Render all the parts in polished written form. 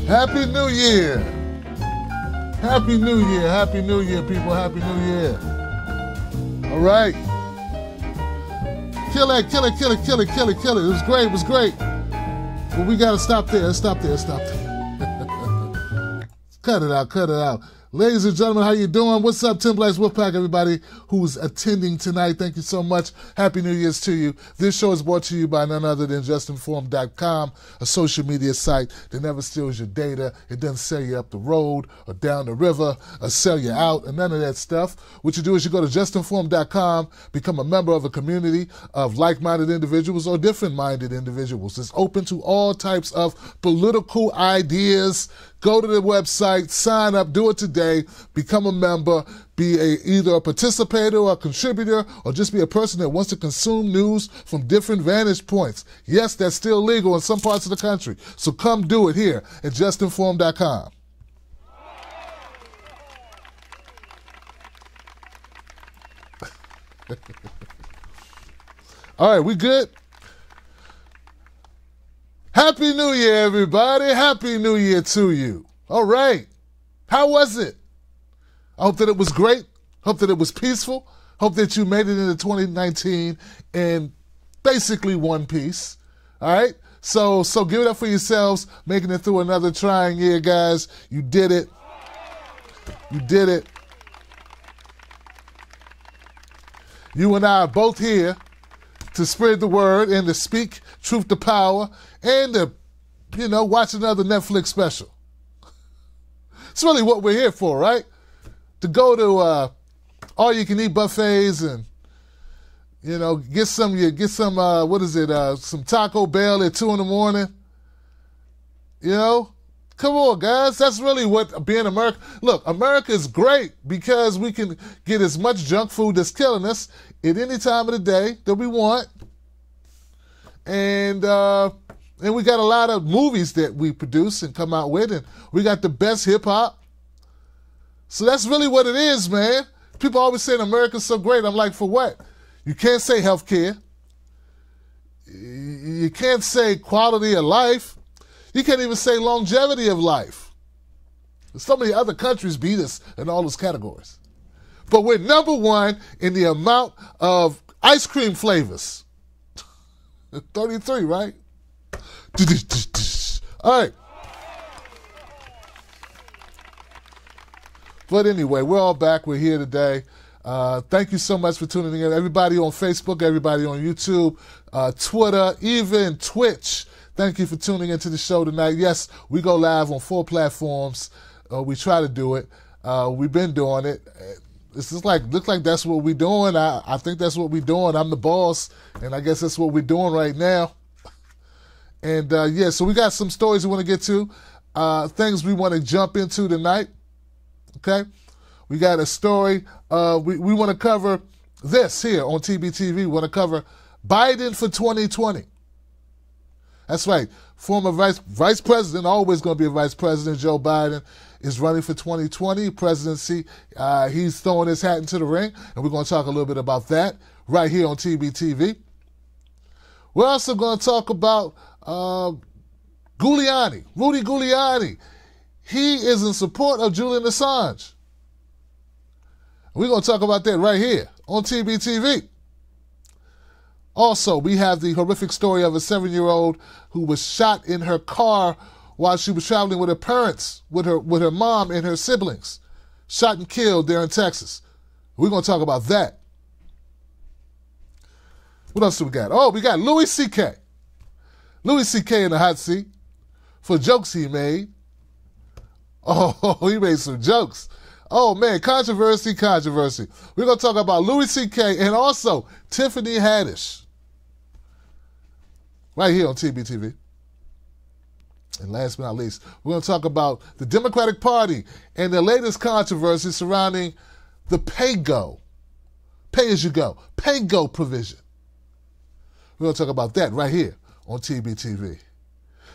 Happy New Year. Happy New Year. Happy New Year, people. Happy New Year. All right. Kill it, kill it, kill it, kill it, kill it, kill it. It was great, it was great. But we got to stop there, stop there, stop there. Cut it out, cut it out. Ladies and gentlemen, how you doing? What's up, Tim Black's Wolfpack, everybody who's attending tonight. Thank you so much. Happy New Year's to you. This show is brought to you by none other than justinformed.com, a social media site that never steals your data. It doesn't sell you up the road or down the river or sell you out and none of that stuff. What you do is you go to justinformed.com, become a member of a community of like-minded individuals or different-minded individuals. It's open to all types of political ideas. Go to the website, sign up, do it today, become a member, be either a participator or a contributor, or just be a person that wants to consume news from different vantage points. Yes, that's still legal in some parts of the country. So come do it here at justinformed.com. All right, we good? Happy New Year, everybody. Happy New Year to you. All right. How was it? I hope that it was great. Hope that it was peaceful. Hope that you made it into 2019 in basically one piece. All right? So give it up for yourselves, making it through another trying year, guys. You did it. You did it. You and I are both here to spread the word and to speak truth to power and to, watch another Netflix special. It's really what we're here for, right? To go to all-you-can-eat buffets and, get some some Taco Bell at 2 in the morning. Come on, guys. That's really what being America. Look, America is great because we can get as much junk food that's killing us at any time of the day that we want. And we got a lot of movies that we produce and come out with, and we got the best hip-hop. So that's really what it is, man. People always saying America's so great. I'm like, for what? You can't say healthcare. You can't say quality of life. You can't even say longevity of life. So many other countries beat us in all those categories. But we're number one in the amount of ice cream flavors. 33, right? All right. But anyway, we're all back. We're here today. Thank you so much for tuning in. Everybody on Facebook, everybody on YouTube, Twitter, even Twitch. Thank you for tuning into the show tonight. Yes, we go live on 4 platforms. We try to do it. We've been doing it. It's just looks like that's what we're doing. I think that's what we're doing. I'm the boss, and I guess that's what we're doing right now. And so we got some stories we want to get to, things we want to jump into tonight. Okay, we got a story. We want to cover this here on TBTV. We want to cover Biden for 2020. That's right. Former vice president, always going to be a vice president, Joe Biden, is running for 2020 presidency. He's throwing his hat into the ring, and we're going to talk a little bit about that right here on TBTV. We're also going to talk about Giuliani, Rudy Giuliani. He is in support of Julian Assange. We're going to talk about that right here on TBTV. Also, we have the horrific story of a 7-year-old who was shot in her car while she was traveling with her parents, with her mom and her siblings. Shot and killed there in Texas. We're going to talk about that. What else do we got? Oh, we got Louis C.K. Louis C.K. in the hot seat for jokes he made. Oh, he made some jokes. Oh, man, controversy. We're going to talk about Louis C.K. and also Tiffany Haddish. Right here on TBTV. And last but not least, we're going to talk about the Democratic Party and the latest controversy surrounding the PayGo, pay-as-you-go, PayGo provision. We're going to talk about that right here on TBTV.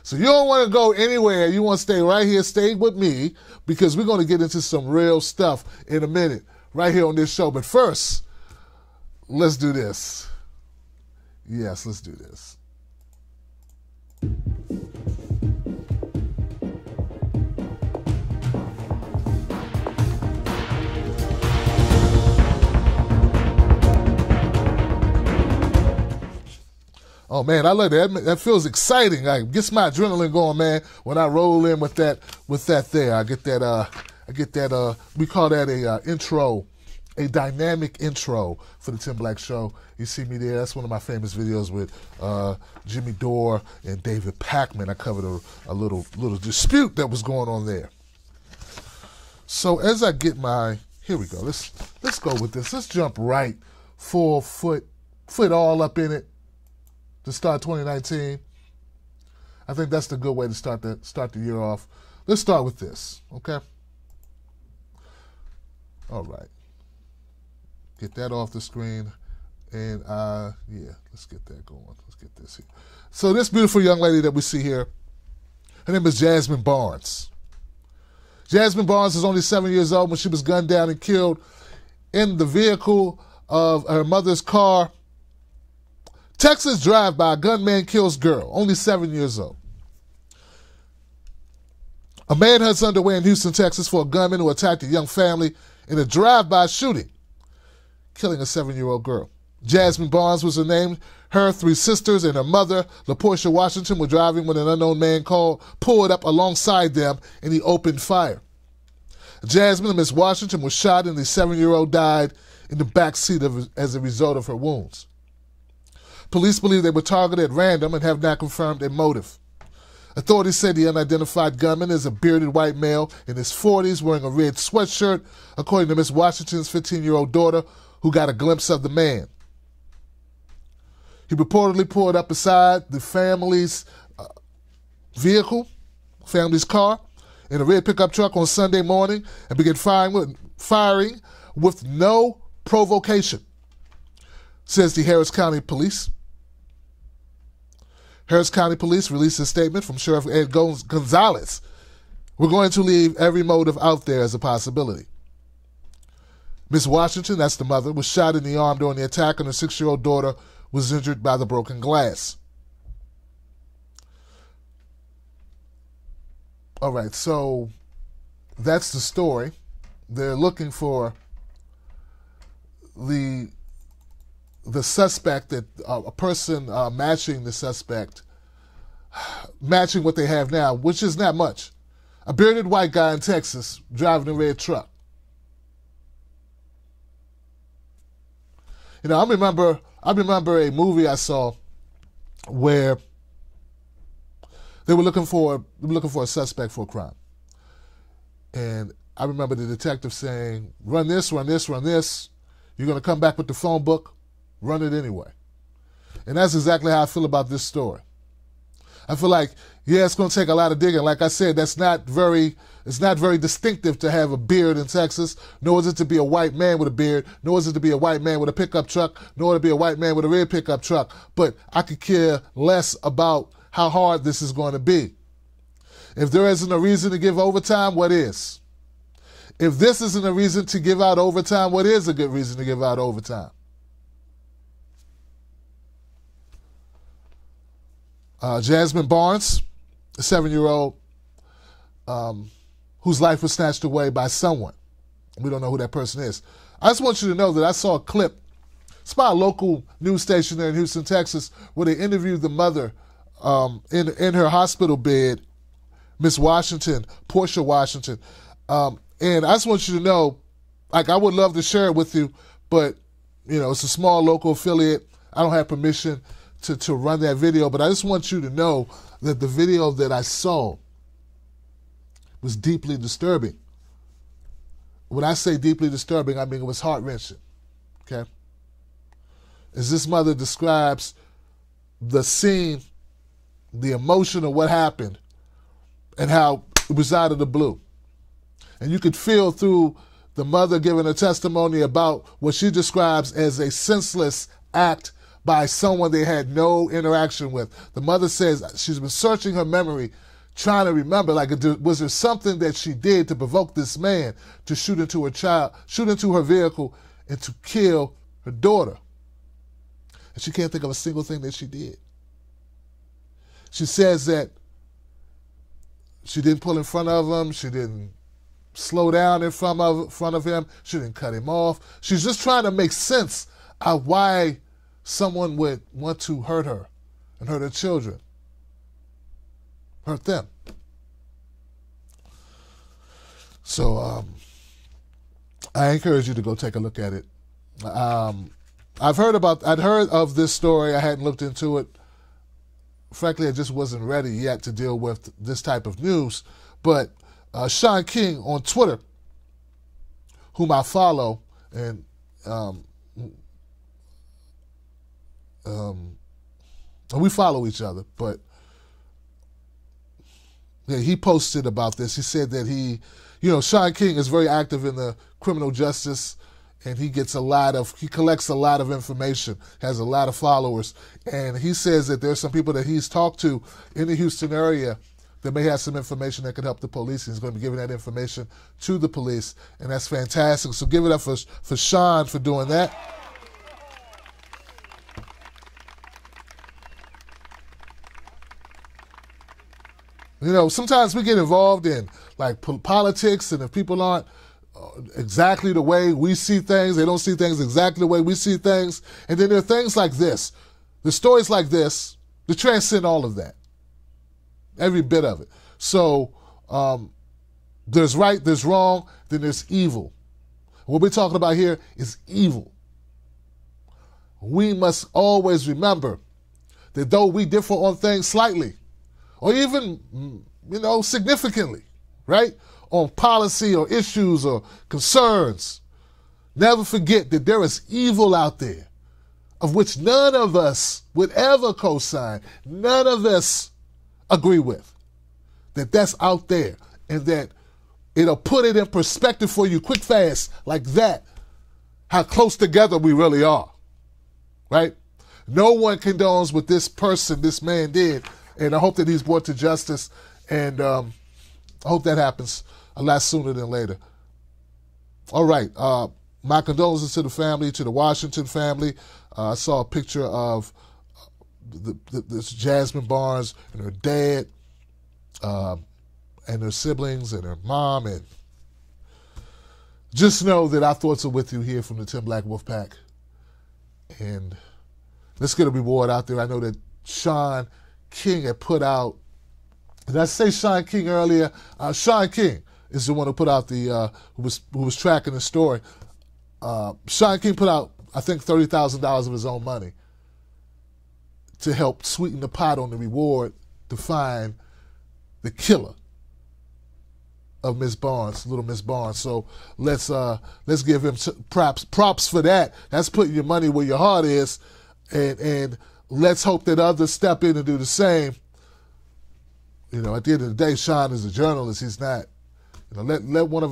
So you don't want to go anywhere. You want to stay right here, stay with me, because we're going to get into some real stuff in a minute right here on this show. But first, let's do this. Yes, let's do this. Oh man, I love that. That feels exciting. Like gets my adrenaline going, man. When I roll in with that there, I get that. We call that a intro, a dynamic intro for the Tim Black Show. You see me there. That's one of my famous videos with Jimmy Dore and David Packman. I covered a little dispute that was going on there. So as I get here we go. Let's go with this. Let's jump right 4 foot all up in it to start 2019. I think that's the good way to start the year off. Let's start with this, okay? All right. Get that off the screen. And, yeah, let's get that going. Let's get this here. So this beautiful young lady that we see here, her name is Jasmine Barnes. Jasmine Barnes is only 7 years old when she was gunned down and killed in the vehicle of her mother's car. Texas drive-by, gunman kills girl, only 7 years old. A manhunt's underway in Houston, Texas for a gunman who attacked a young family in a drive-by shooting, killing a 7-year-old girl. Jasmine Barnes was her name. Her 3 sisters and her mother, LaPortia Washington, were driving when an unknown man pulled up alongside them and he opened fire. Jasmine, Miss Washington, was shot and the 7-year-old died in the back seat as a result of her wounds. Police believe they were targeted at random and have not confirmed a motive. Authorities said the unidentified gunman is a bearded white male in his 40s wearing a red sweatshirt, according to Miss Washington's 15-year-old daughter, who got a glimpse of the man. He reportedly pulled up beside the family's family's car, in a red pickup truck on Sunday morning and began firing with no provocation, says the Harris County Police. Harris County Police released a statement from Sheriff Ed Gonzalez. We're going to leave every motive out there as a possibility. Miss Washington, that's the mother, was shot in the arm during the attack, and her 6-year-old daughter was injured by the broken glass. All right, so that's the story. They're looking for the suspect, that a person matching the suspect, matching what they have now, which is not much. A bearded white guy in Texas driving a red truck. You know, I remember a movie I saw where they were looking for a suspect for a crime. And I remember the detective saying, run this, run this, run this. You're going to come back with the phone book, run it anyway. And that's exactly how I feel about this story. I feel like, yeah, it's going to take a lot of digging. Like I said, it's not very distinctive to have a beard in Texas, nor is it to be a white man with a beard, nor is it to be a white man with a pickup truck, nor to be a white man with a red pickup truck. But I could care less about how hard this is going to be. If there isn't a reason to give overtime, what is? If this isn't a reason to give out overtime, what is a good reason to give out overtime? Jasmine Barnes, a 7-year-old whose life was snatched away by someone. We don't know who that person is. I just want you to know that I saw a clip. It's by a local news station there in Houston, Texas, where they interviewed the mother in her hospital bed, Miss Washington, Portia Washington. And I just want you to know, like, I would love to share it with you, but, you know, it's a small local affiliate. I don't have permission to run that video, but I just want you to know that the video that I saw was deeply disturbing. When I say deeply disturbing, I mean it was heart-wrenching, okay? As this mother describes the scene, the emotion of what happened, and how it was out of the blue. And you could feel through the mother giving a testimony about what she describes as a senseless act by someone they had no interaction with. The mother says she's been searching her memory, trying to remember, like, was there something that she did to provoke this man to shoot into her vehicle and to kill her daughter? And she can't think of a single thing that she did. She says that she didn't pull in front of him, she didn't slow down in front of him, she didn't cut him off. She's just trying to make sense of why someone would want to hurt her and hurt her children. Hurt them. So I encourage you to go take a look at it. I'd heard of this story. I hadn't looked into it. Frankly, I just wasn't ready yet to deal with this type of news. But Sean King on Twitter, whom I follow, and we follow each other, but yeah, he posted about this. He said that Sean King is very active in the criminal justice, and he collects a lot of information, has a lot of followers, and he says that there's some people that he's talked to in the Houston area that may have some information that could help the police. He's going to be giving that information to the police, and that's fantastic. So give it up for Sean for doing that. Sometimes we get involved in like politics, and if people aren't exactly the way we see things, they don't see things exactly the way we see things, and then there are things like this, the stories like this, that transcend all of that, every bit of it. So there's right, there's wrong, then there's evil. What we're talking about here is evil. We must always remember that though we differ on things slightly, or even, significantly, right? On policy or issues or concerns. Never forget that there is evil out there of which none of us would ever co-sign, none of us agree with. That's out there, and that it'll put it in perspective for you quick, fast, like that, how close together we really are, right? No one condones what this man did, and I hope that he's brought to justice, and I hope that happens a lot sooner than later. All right. My condolences to the family, to the Washington family. I saw a picture of this Jasmine Barnes and her dad and her siblings and her mom. And just know that our thoughts are with you here from the Tim Black Wolf Pack. And let's get a reward out there. I know that Sean King had put out, did I say Sean King earlier? Sean King is the one who put out who was tracking the story. Sean King put out, I think, $30,000 of his own money to help sweeten the pot on the reward to find the killer of Miss Barnes, little Miss Barnes. So let's give him props for that. That's putting your money where your heart is, and let's hope that others step in and do the same. At the end of the day, Sean is a journalist. He's not. Let's let one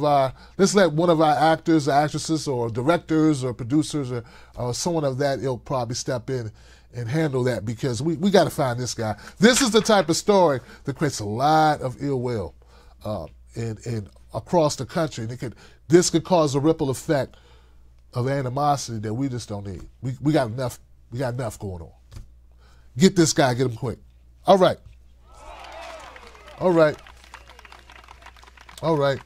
of our actors or actresses or directors or producers or someone of that ilk probably step in and handle that, because we got to find this guy. This is the type of story that creates a lot of ill will in across the country, and this could cause a ripple effect of animosity that we just don't need. We got enough. We got enough going on. Get this guy. Get him quick. All right. All right. All right.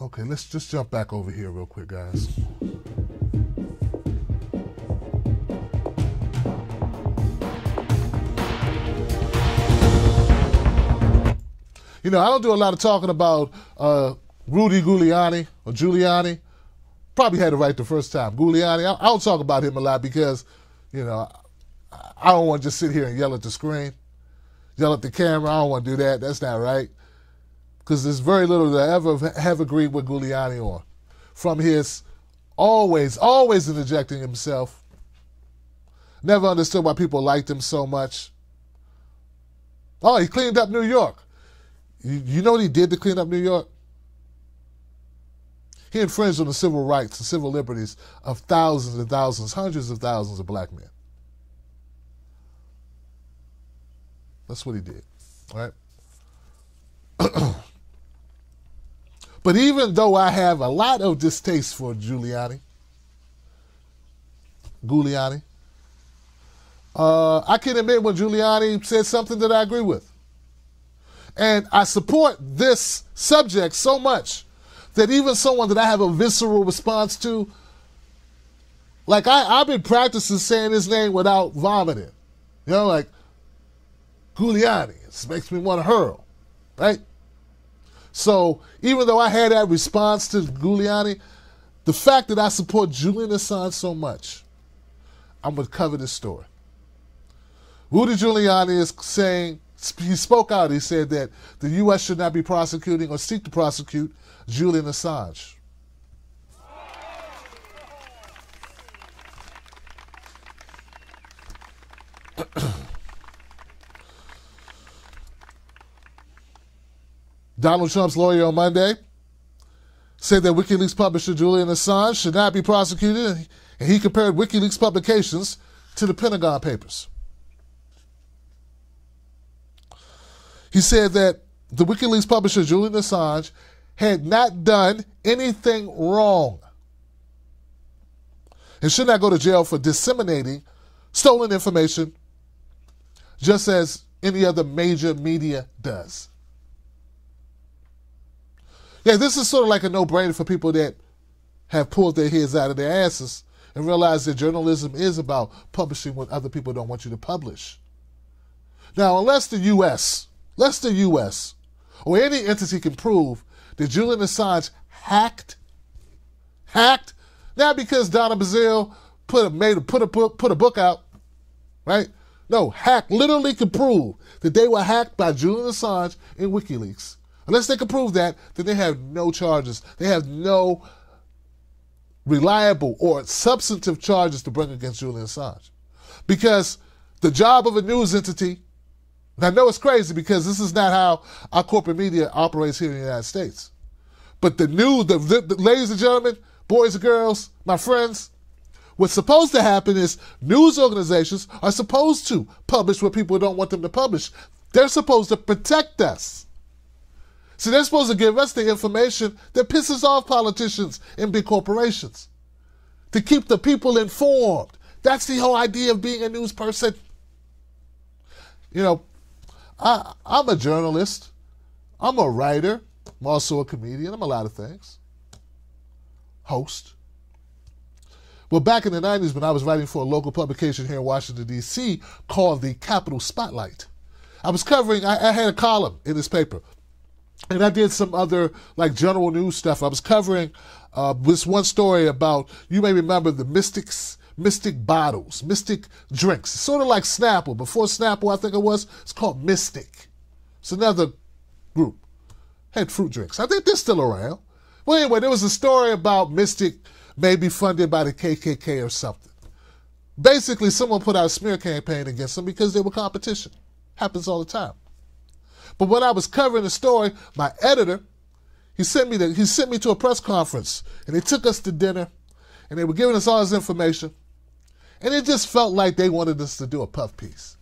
Okay, let's just jump back over here real quick, guys. I don't do a lot of talking about Rudy Giuliani or Giuliani. Probably had it right the first time. Giuliani, I don't talk about him a lot because, I don't want to just sit here and yell at the screen, yell at the camera. I don't want to do that. That's not right. Because there's very little that I ever have agreed with Giuliani on. From his always interjecting himself. Never understood why people liked him so much. Oh, he cleaned up New York. You know what he did to clean up New York? He infringed on the civil rights and civil liberties of thousands and thousands, hundreds of thousands of black men. That's what he did, all right? But even though I have a lot of distaste for Giuliani, I can admit when Giuliani said something that I agree with. And I support this subject so much that even someone that I have a visceral response to, like I've been practicing saying his name without vomiting. You know, like Giuliani. It makes me want to hurl, right? So even though I had that response to Giuliani, the fact that I support Julian Assange so much, I'm going to cover this story. Rudy Giuliani is saying, he spoke out, he said that the U.S. should not be prosecuting or seek to prosecute Julian Assange. Donald Trump's lawyer on Monday said that WikiLeaks publisher Julian Assange should not be prosecuted, and he compared WikiLeaks publications to the Pentagon Papers. He said that the WikiLeaks publisher Julian Assange had not done anything wrong and should not go to jail for disseminating stolen information just as any other major media does. Yeah, this is sort of like a no-brainer for people that have pulled their heads out of their asses and realize that journalism is about publishing what other people don't want you to publish. Now, unless the U.S. or any entity can prove that Julian Assange hacked, not because Donna Bazile put a book out, right? No, hacked literally can prove that they were hacked by Julian Assange in WikiLeaks. Unless they can prove that, then they have no charges. They have no reliable or substantive charges to bring against Julian Assange. Because the job of a news entity, and I know it's crazy because this is not how our corporate media operates here in the United States. But the news, ladies and gentlemen, boys and girls, my friends, what's supposed to happen is news organizations are supposed to publish what people don't want them to publish. They're supposed to protect us. See, they're supposed to give us the information that pisses off politicians and big corporations, to keep the people informed. That's the whole idea of being a news person. You know, I'm a journalist. I'm a writer. I'm also a comedian. I'm a lot of things. Host. Well, back in the 90s when I was writing for a local publication here in Washington, D.C. called the Capitol Spotlight, I had a column in this paper. And I did some other like general news stuff. I was covering this one story about, you may remember the Mystic bottles, Mystic drinks. Sort of like Snapple. Before Snapple, I think it was, it's called Mystic. It's another group. Had fruit drinks. I think they're still around. Well, anyway, there was a story about Mystic maybe funded by the KKK or something. Basically, someone put out a smear campaign against them because they were competition. Happens all the time. But when I was covering the story, my editor, he sent me to a press conference, and they took us to dinner, and they were giving us all this information, and it just felt like they wanted us to do a puff piece.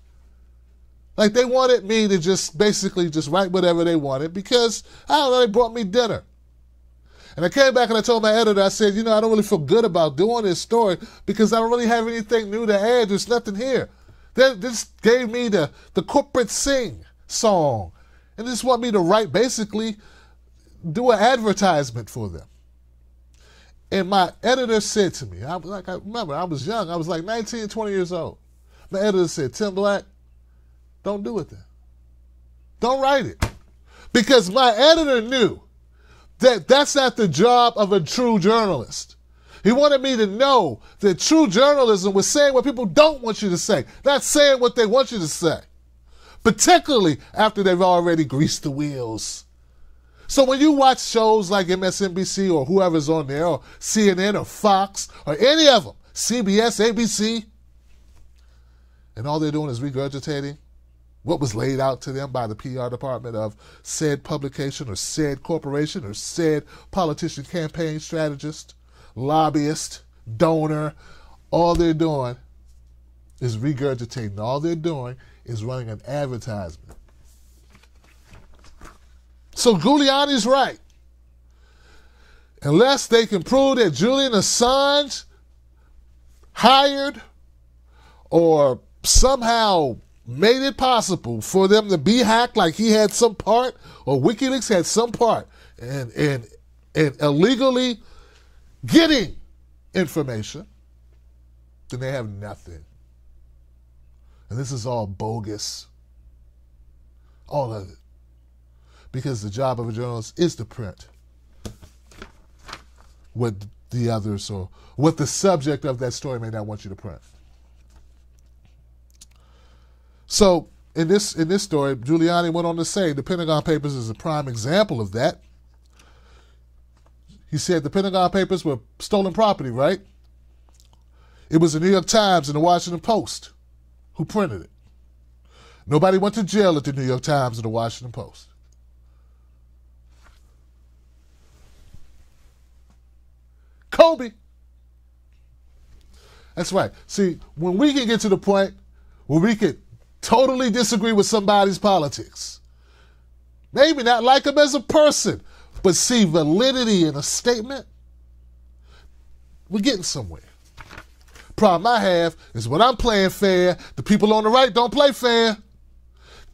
Like they wanted me to just basically just write whatever they wanted because, I don't know, they brought me dinner. And I came back and I told my editor, I said, I don't really feel good about doing this story because I don't really have anything new to add. There's nothing here. They just gave me the corporate sing song. And they just want me to write, basically, do an advertisement for them. And my editor said to me, I remember I was young, I was like 19, 20 years old. My editor said, Tim Black, don't do it then. Don't write it. Because my editor knew that that's not the job of a true journalist. He wanted me to know that true journalism was saying what people don't want you to say, not saying what they want you to say. Particularly after they've already greased the wheels. So when you watch shows like MSNBC or whoever's on there, or CNN or Fox or any of them, CBS, ABC, and all they're doing is regurgitating what was laid out to them by the PR department of said publication or said corporation or said politician, campaign strategist, lobbyist, donor, all they're doing is regurgitating. All they're doing is running an advertisement. So Giuliani's right. Unless they can prove that Julian Assange hired or somehow made it possible for them to be hacked, like he had some part or WikiLeaks had some part in and illegally getting information, then they have nothing. And this is all bogus. All of it. Because the job of a journalist is to print what the others or what the subject of that story may not want you to print. So in this story, Giuliani went on to say the Pentagon Papers is a prime example of that. He said the Pentagon Papers were stolen property, right? It was the New York Times and the Washington Post who printed it. Nobody went to jail at the New York Times or the Washington Post. Kobe. That's right. See, when we can get to the point where we can totally disagree with somebody's politics, maybe not like him as a person, but see validity in a statement, we're getting somewhere. Problem I have is when I'm playing fair, the people on the right don't play fair.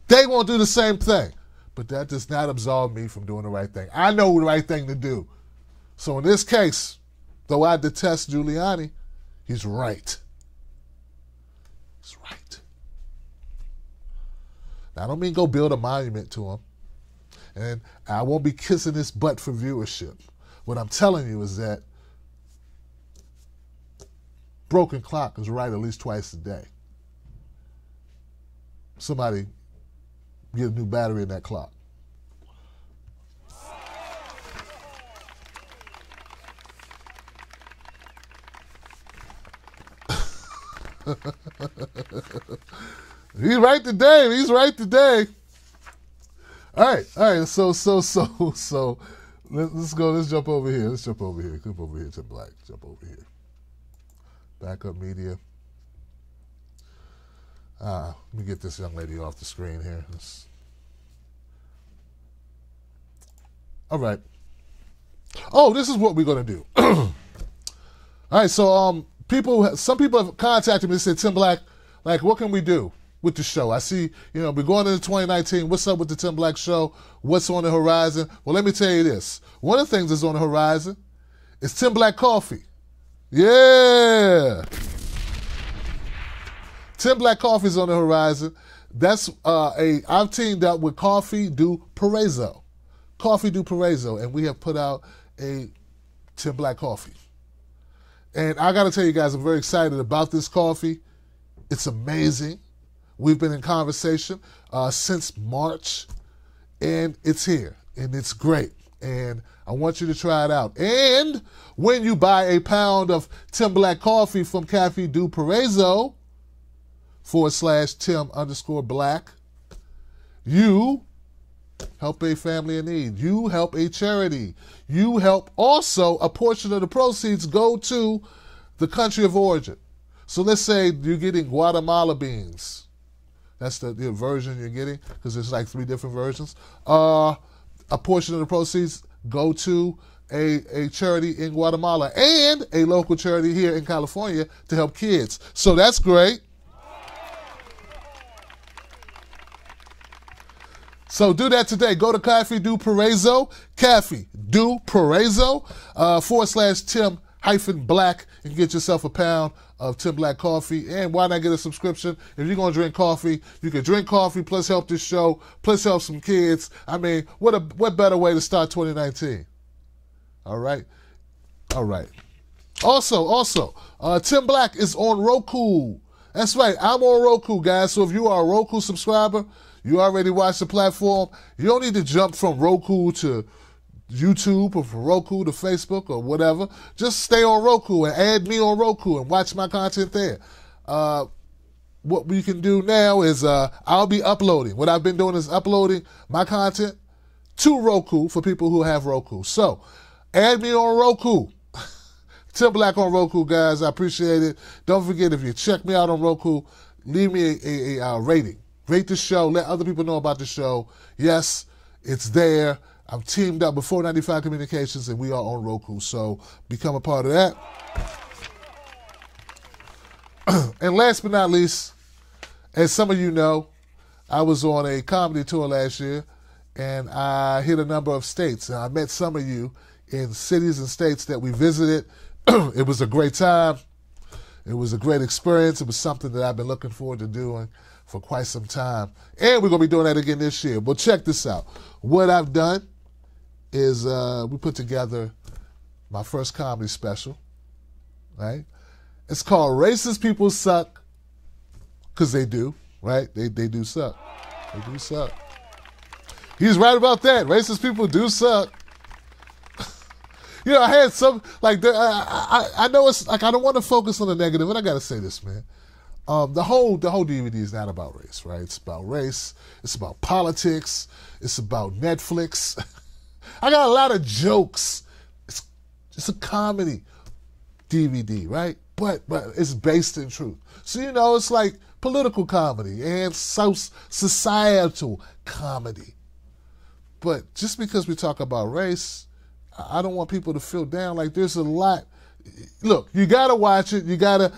They won't do the same thing. But that does not absolve me from doing the right thing. I know the right thing to do. So in this case, though I detest Giuliani, he's right. He's right. Now, I don't mean go build a monument to him. And I won't be kissing his butt for viewership. What I'm telling you is that broken clock is right at least twice a day. Somebody get a new battery in that clock. He's right today. He's right today. All right. So let's go. Let's jump over here. Come over here to Black. Jump over here. Backup media. Let me get this young lady off the screen here. All right. Oh, this is what we're gonna do. All right. So some people have contacted me and said, Tim Black, like, what can we do with the show? I see, we're going into 2019. What's up with the Tim Black show? What's on the horizon? Well, let me tell you this. One of the things that's on the horizon is Tim Black Coffee. Yeah. Tim Black Coffee is on the horizon. That's I've teamed up with Coffee do Paraiso. Coffee do Paraiso, and we have put out a Tim Black Coffee. And I got to tell you guys, I'm very excited about this coffee. It's amazing. We've been in conversation since March, and it's here, and it's great. And I want you to try it out. And when you buy a pound of Tim Black coffee from Cafe du Paraiso, /Tim_Black, you help a family in need. You help a charity. You help also a portion of the proceeds go to the country of origin. So let's say you're getting Guatemala beans. That's the version you're getting, because there's like 3 different versions. A portion of the proceeds go to a charity in Guatemala and a local charity here in California to help kids. So that's great. So do that today. Go to Cafe du Paraiso, Cafe du Paraiso, /Tim-Black, and get yourself a pound of Tim Black coffee. And why not get a subscription? If you're going to drink coffee, you can drink coffee plus help this show, plus help some kids. I mean, what better way to start 2019? All right. Also, Tim Black is on Roku. That's right. I'm on Roku, guys. So if you are a Roku subscriber, you already watch the platform. You don't need to jump from Roku to YouTube or from Roku to Facebook or whatever. Just stay on Roku and add me on Roku and watch my content there. What we can do now is I'll be uploading. What I've been doing is uploading my content to Roku for people who have Roku. So add me on Roku. Tim Black on Roku, guys. I appreciate it. Don't forget, if you check me out on Roku, leave me a rating. Rate the show. Let other people know about the show. Yes, it's there. I'm teamed up with 495 Communications, and we are on Roku. So become a part of that. And last but not least, as some of you know, I was on a comedy tour last year, and I hit a number of states. And I met some of you in cities and states that we visited. It was a great time. It was a great experience. It was something that I've been looking forward to doing for quite some time. And we're going to be doing that again this year. But check this out. What I've done is we put together my first comedy special, right? It's called Racist People Suck, because they do, right? They do suck. They do suck. He's right about that. Racist people do suck. You know, I had some, like, I know it's, like, I don't want to focus on the negative, and I got to say this, man. The whole DVD is not about race, right? It's about race. It's about politics. It's about Netflix. I got a lot of jokes. It's a comedy DVD, right? But it's based in truth. So, you know, it's like political comedy and societal comedy. But just because we talk about race, I don't want people to feel down. Like, there's a lot. Look, you got to watch it. You got to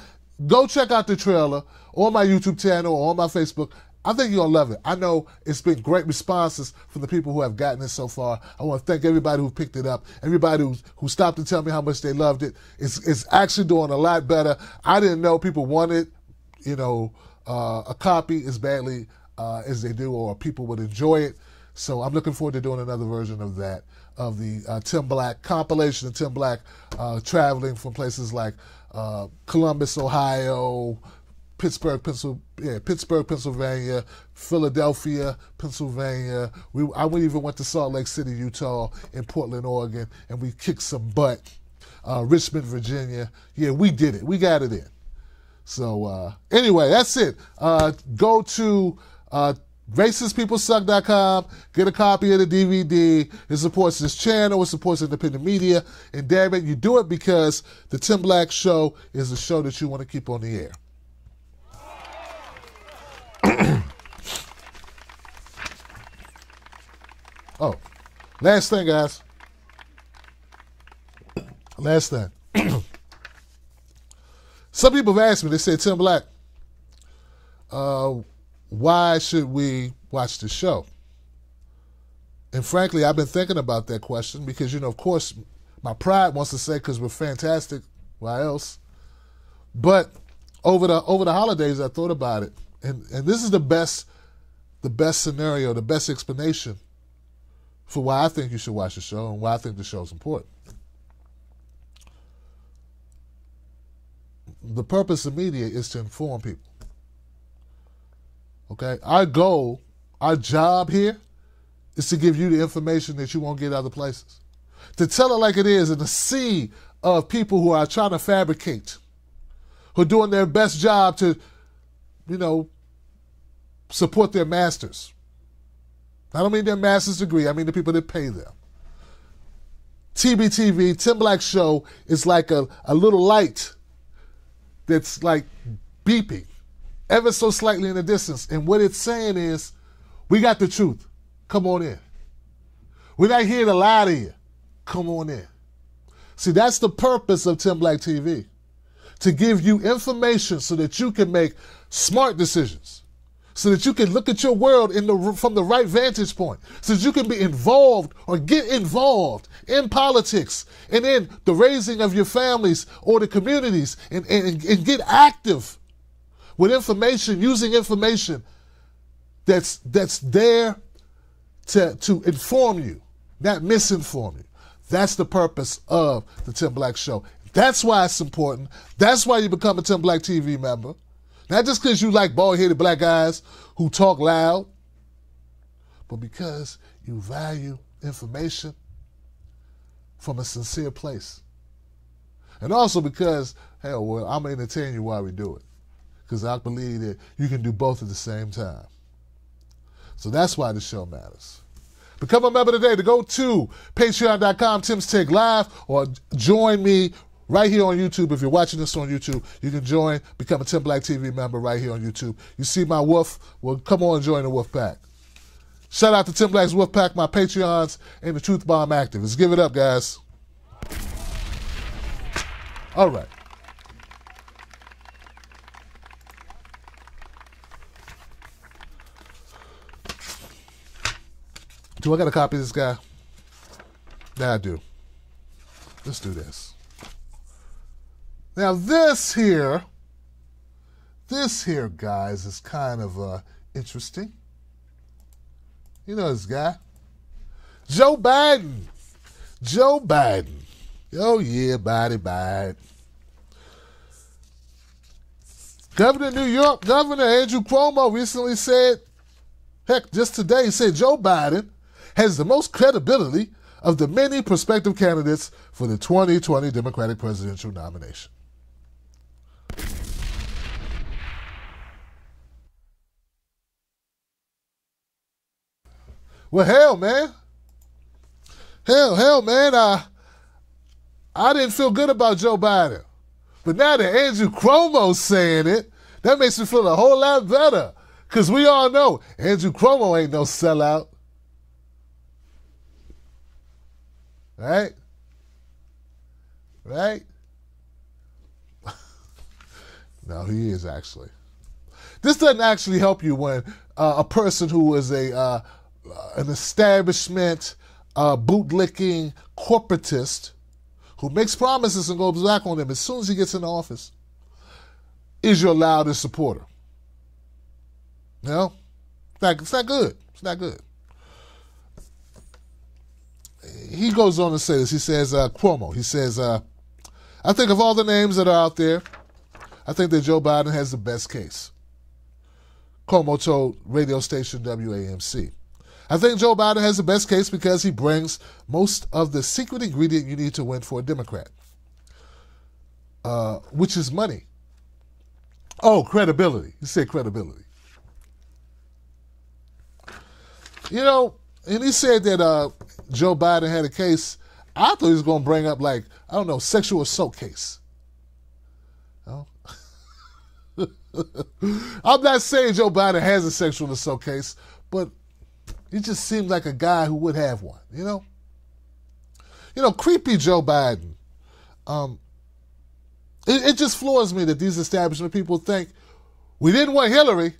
go check out the trailer on my YouTube channel or on my Facebook. I think you're going to love it. I know it's been great responses from the people who have gotten it so far. I want to thank everybody who picked it up, everybody who stopped to tell me how much they loved it. It's actually doing a lot better. I didn't know people wanted, you know, a copy as badly as they do, or people would enjoy it. So I'm looking forward to doing another version of that, of the Tim Black compilation of Tim Black traveling from places like Columbus, Ohio, Pittsburgh, Pennsylvania, Philadelphia, Pennsylvania. I even went to Salt Lake City, Utah, and Portland, Oregon, and we kicked some butt. Richmond, Virginia. Yeah, we did it. We got it in. So anyway, that's it. Go to racistpeoplesuck.com, get a copy of the DVD. It supports this channel. It supports independent media. And damn it, you do it because the Tim Black Show is a show that you want to keep on the air. Oh, last thing, guys. Last thing. Some people have asked me, they said, Tim Black, why should we watch the show? And frankly, I've been thinking about that question because, you know, of course, my pride wants to say because we're fantastic. Why else? But over the holidays, I thought about it. And this is the best scenario, the best explanation for why I think you should watch the show and why I think the show is important. The purpose of media is to inform people. Okay? Our goal, our job here is to give you the information that you won't get other places. To tell it like it is in a sea of people who are trying to fabricate, who are doing their best job to, you know, support their masters. I don't mean their master's degree. I mean the people that pay them. TBTV, Tim Black Show, is like a little light that's like beeping ever so slightly in the distance. And what it's saying is, we got the truth. Come on in. We're not here to lie to you. Come on in. See, that's the purpose of Tim Black TV. To give you information so that you can make smart decisions. So that you can look at your world from the right vantage point. So that you can be involved or get involved in politics and in the raising of your families or the communities and get active with information, using information that's there to inform you, not misinform you. That's the purpose of the Tim Black Show. That's why it's important. That's why you become a Tim Black TV member. Not just because you like bald-headed black guys who talk loud, but because you value information from a sincere place. And also because, hell, well, I'm going to entertain you while we do it. Because I believe that you can do both at the same time. So that's why the show matters. Become a member today. To go to patreon.com, Tim's Take Live, or join me right here on YouTube. If you're watching this on YouTube, you can join, become a Tim Black TV member right here on YouTube. You see my wolf? Well, come on and join the Wolf Pack. Shout out to Tim Black's Wolf Pack, my Patreons, and the Truth Bomb Active. Let's give it up, guys. All right. Do I got a copy of this guy? Yeah, I do. Let's do this. Now this here, guys, is kind of interesting. You know this guy. Joe Biden. Joe Biden. Oh yeah, Biden. Governor of New York, Governor Andrew Cuomo recently said, heck, just today, he said Joe Biden has the most credibility of the many prospective candidates for the 2020 Democratic presidential nomination. Well, hell, man. Hell, man. I didn't feel good about Joe Biden. But now that Andrew Cuomo's saying it, that makes me feel a whole lot better. Because we all know Andrew Cuomo ain't no sellout. Right? No, he is actually. This doesn't actually help you when a person who is an establishment bootlicking corporatist who makes promises and goes back on them as soon as he gets in office is your loudest supporter. You know? It's not good. It's not good. He goes on to say this. He says, Cuomo, he says, I think of all the names that are out there, I think that Joe Biden has the best case. Cuomo told radio station WAMC. I think Joe Biden has the best case because he brings most of the secret ingredient you need to win for a Democrat, which is money. Oh, credibility. He said credibility. You know, and he said that Joe Biden had a case. I thought he was going to bring up, like, I don't know, sexual assault case. Oh. I'm not saying Joe Biden has a sexual assault case, but he just seems like a guy who would have one, you know? You know, creepy Joe Biden. It just floors me that these establishment people think, we didn't want Hillary,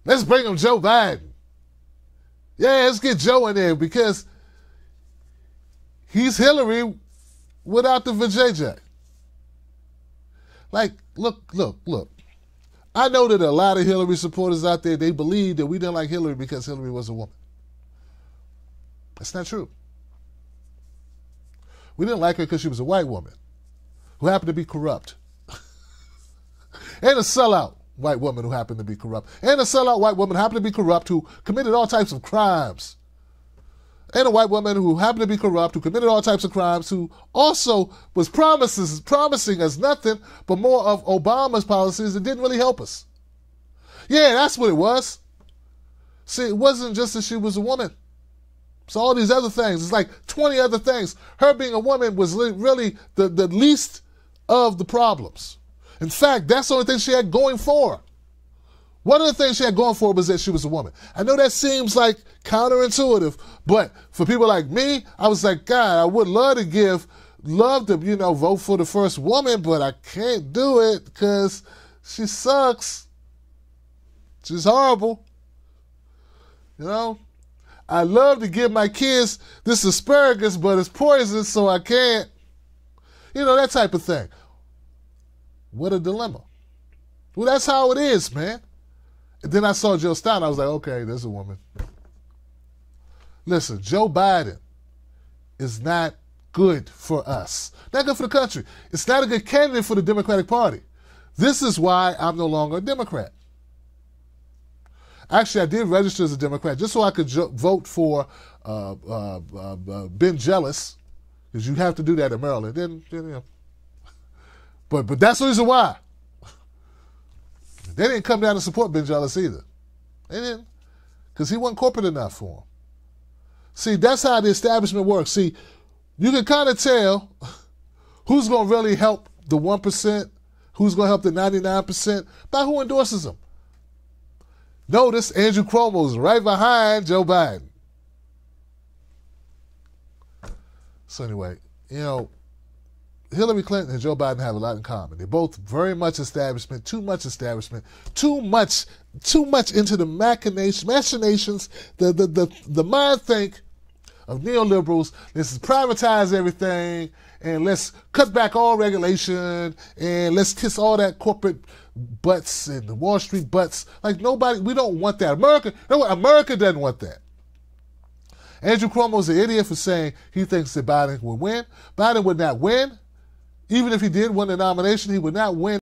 let's bring him Joe Biden. Yeah, let's get Joe in there because he's Hillary without the vajayjay. Like, look. I know that a lot of Hillary supporters out there, they believe that we didn't like Hillary because Hillary was a woman. That's not true. We didn't like her because she was a white woman who happened to be corrupt. And a sellout white woman who happened to be corrupt. And a sellout white woman who happened to be corrupt who committed all types of crimes. And a white woman who happened to be corrupt, who committed all types of crimes, who also was promising us nothing but more of Obama's policies that didn't really help us. Yeah, that's what it was. See, it wasn't just that she was a woman. It's all these other things. It's like 20 other things. Her being a woman was really the least of the problems. In fact, that's the only thing she had going for her. One of the things she had going for her was that she was a woman. I know that seems like counterintuitive, but for people like me, I was like, God, I would love to, vote for the first woman, but I can't do it because she sucks. She's horrible. You know? I love to give my kids this asparagus, but it's poisonous, so I can't. You know, that type of thing. What a dilemma. Well, that's how it is, man. And then I saw Jill Stein. I was like, okay, there's a woman. Listen, Joe Biden is not good for us. Not good for the country. It's not a good candidate for the Democratic Party. This is why I'm no longer a Democrat. Actually, I did register as a Democrat just so I could vote for Ben Jealous, because you have to do that in Maryland. Then you know. But that's the reason why. They didn't come down to support Ben Jealous either. They didn't, because he wasn't corporate enough for them. See, that's how the establishment works. See, you can kind of tell who's going to really help the 1%, who's going to help the 99% by who endorses them. Notice Andrew Cuomo's right behind Joe Biden. So anyway, you know, Hillary Clinton and Joe Biden have a lot in common. They're both very much establishment, too much into the machinations, the mind think of neoliberals. Let's privatize everything, and let's cut back all regulation, and let's kiss all that corporate butts and the Wall Street butts. Like we don't want that. America doesn't want that. Andrew Cuomo's an idiot for saying he thinks that Biden would win. Biden would not win. Even if he did win the nomination, he would not win.